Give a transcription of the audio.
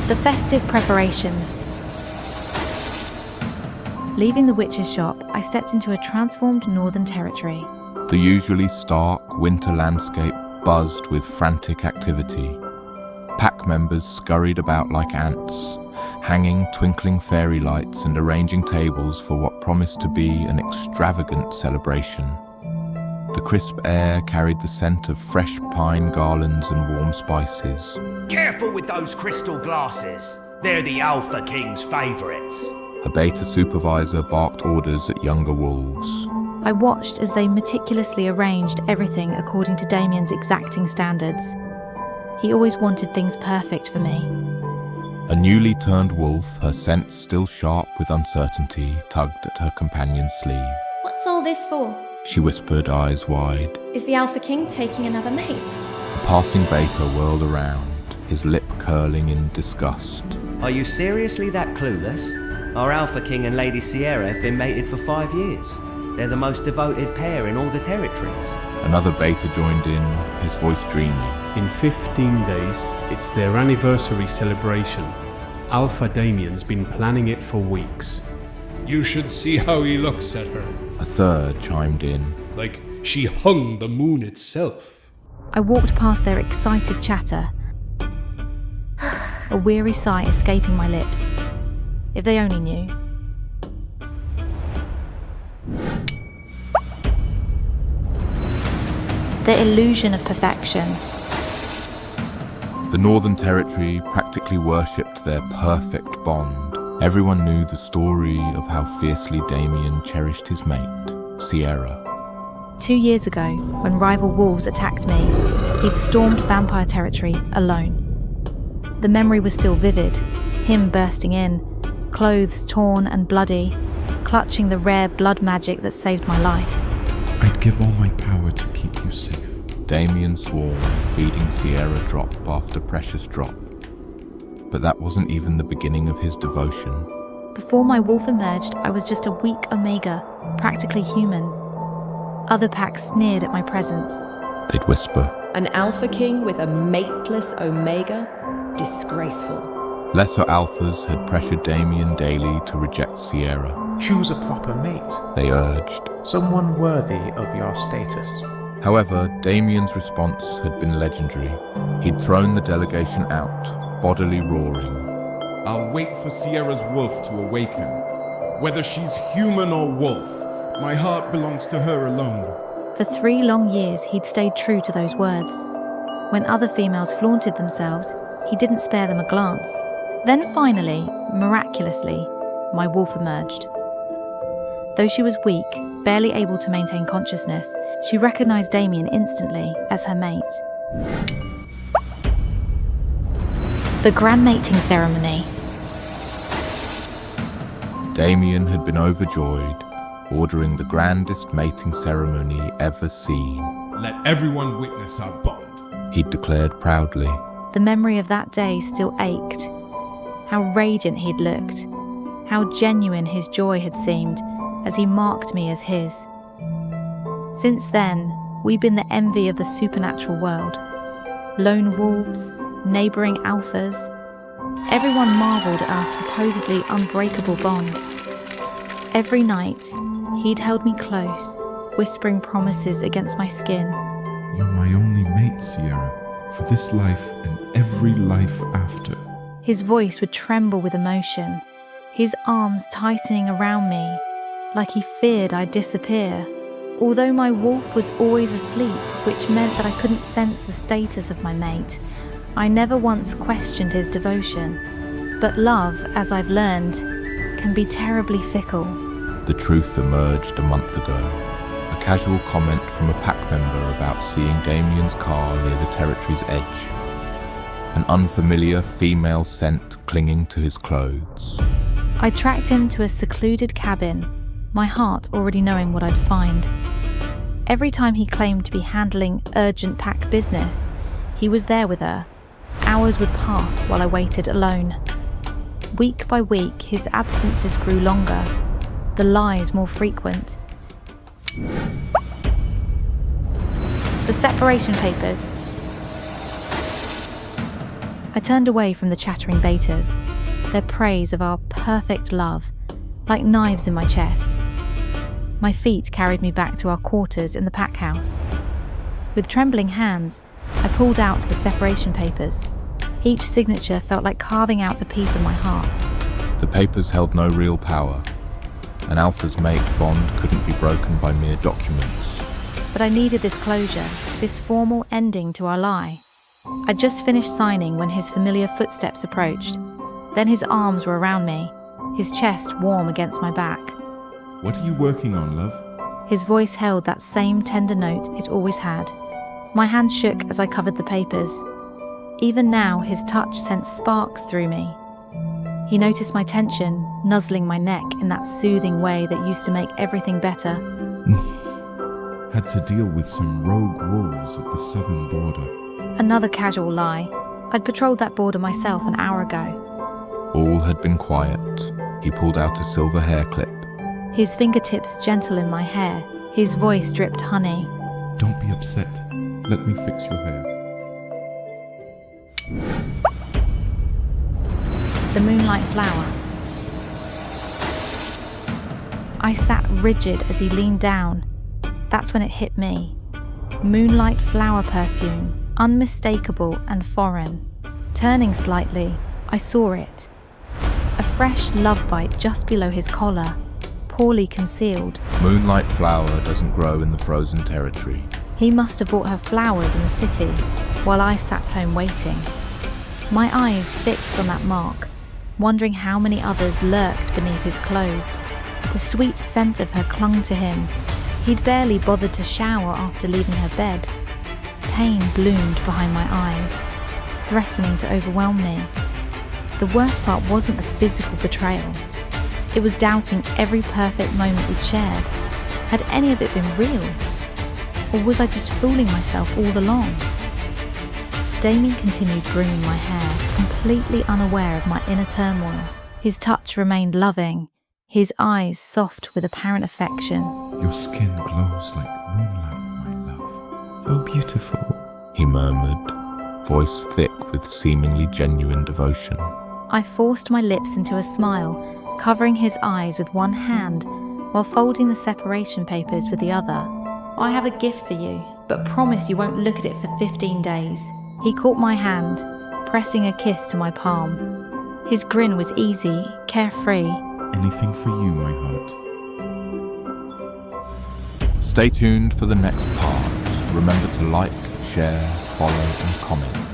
The festive preparations. Leaving the witch's shop, I stepped into a transformed Northern Territory. The usually stark winter landscape buzzed with frantic activity. Pack members scurried about like ants, hanging twinkling fairy lights and arranging tables for what promised to be an extravagant celebration. The crisp air carried the scent of fresh pine garlands and warm spices. Careful with those crystal glasses. They're the Alpha King's favourites. A beta supervisor barked orders at younger wolves. I watched as they meticulously arranged everything according to Damien's exacting standards. He always wanted things perfect for me. A newly turned wolf, her sense still sharp with uncertainty, tugged at her companion's sleeve. What's all this for? She whispered, eyes wide. Is the Alpha King taking another mate? A passing beta whirled around, his lip curling in disgust. Are you seriously that clueless? Our Alpha King and Lady Sierra have been mated for 5 years. They're the most devoted pair in all the territories. Another beta joined in, his voice dreamy. In 15 days, it's their anniversary celebration. Alpha Damien's been planning it for weeks. You should see how he looks at her. A third chimed in. Like she hung the moon itself. I walked past their excited chatter, a weary sigh escaping my lips. If they only knew. The illusion of perfection. The Northern Territory practically worshipped their perfect bond. Everyone knew the story of how fiercely Damien cherished his mate, Sierra. 2 years ago, when rival wolves attacked me, he'd stormed vampire territory alone. The memory was still vivid, him bursting in, clothes torn and bloody, clutching the rare blood magic that saved my life. I'd give all my power to keep you safe. Damien swore, feeding Sierra drop after precious drop. But that wasn't even the beginning of his devotion. Before my wolf emerged, I was just a weak omega, practically human. Other packs sneered at my presence. They'd whisper. An Alpha King with a mateless omega? Disgraceful. Lesser alphas had pressured Damien daily to reject Sierra. Choose a proper mate. They urged. Someone worthy of your status. However, Damien's response had been legendary. He'd thrown the delegation out, bodily roaring. I'll wait for Sierra's wolf to awaken. Whether she's human or wolf, my heart belongs to her alone. For 3 long years, he'd stayed true to those words. When other females flaunted themselves, he didn't spare them a glance. Then finally, miraculously, my wolf emerged. Though she was weak, barely able to maintain consciousness, she recognized Damien instantly as her mate. The grand mating ceremony. Damien had been overjoyed, ordering the grandest mating ceremony ever seen. Let everyone witness our bond. He'd declared proudly. The memory of that day still ached. How radiant he'd looked. How genuine his joy had seemed as he marked me as his. Since then, we'd been the envy of the supernatural world. Lone wolves, neighbouring alphas. Everyone marvelled at our supposedly unbreakable bond. Every night, he'd held me close, whispering promises against my skin. You're my only mate, Sierra, for this life and every life after. His voice would tremble with emotion, his arms tightening around me, like he feared I'd disappear. Although my wolf was always asleep, which meant that I couldn't sense the status of my mate, I never once questioned his devotion. But love, as I've learned, can be terribly fickle. The truth emerged a month ago. A casual comment from a pack member about seeing Damien's car near the territory's edge. An unfamiliar female scent clinging to his clothes. I tracked him to a secluded cabin, my heart already knowing what I'd find. Every time he claimed to be handling urgent pack business, he was there with her. Hours would pass while I waited alone. Week by week, his absences grew longer, the lies more frequent. The separation papers. I I turned away from the chattering betas, their praise of our perfect love, like knives in my chest. My feet carried me back to our quarters in the pack house. With trembling hands, I pulled out the separation papers. Each signature felt like carving out a piece of my heart. The papers held no real power. An Alpha's mate bond couldn't be broken by mere documents. But I needed this closure, this formal ending to our lie. I'd just finished signing when his familiar footsteps approached. Then his arms were around me, his chest warm against my back. What are you working on, love? His voice held that same tender note it always had. My hand shook as I covered the papers. Even now, his touch sent sparks through me. He noticed my tension, nuzzling my neck in that soothing way that used to make everything better. Had to deal with some rogue wolves at the southern border. Another casual lie. I'd patrolled that border myself an hour ago. All had been quiet. He pulled out a silver hair clip. His fingertips gentle in my hair, his voice dripped honey. Don't be upset. Let me fix your hair. The moonlight flower. I sat rigid as he leaned down. That's when it hit me. Moonlight flower perfume, unmistakable and foreign. Turning slightly, I saw it. A fresh love bite just below his collar, poorly concealed. Moonlight flower doesn't grow in the frozen territory. He must have bought her flowers in the city, while I sat home waiting. My eyes fixed on that mark, wondering how many others lurked beneath his clothes. The sweet scent of her clung to him. He'd barely bothered to shower after leaving her bed. Pain bloomed behind my eyes, threatening to overwhelm me. The worst part wasn't the physical betrayal. It was doubting every perfect moment we'd shared. Had any of it been real? Or was I just fooling myself all along? Damien continued grooming my hair, completely unaware of my inner turmoil. His touch remained loving, his eyes soft with apparent affection. Your skin glows like moonlight, my love. So beautiful, he murmured, voice thick with seemingly genuine devotion. I forced my lips into a smile, covering his eyes with one hand while folding the separation papers with the other. I have a gift for you, but promise you won't look at it for 15 days. He caught my hand, pressing a kiss to my palm. His grin was easy, carefree. Anything for you, my heart. Stay tuned for the next part. Remember to like, share, follow and comment.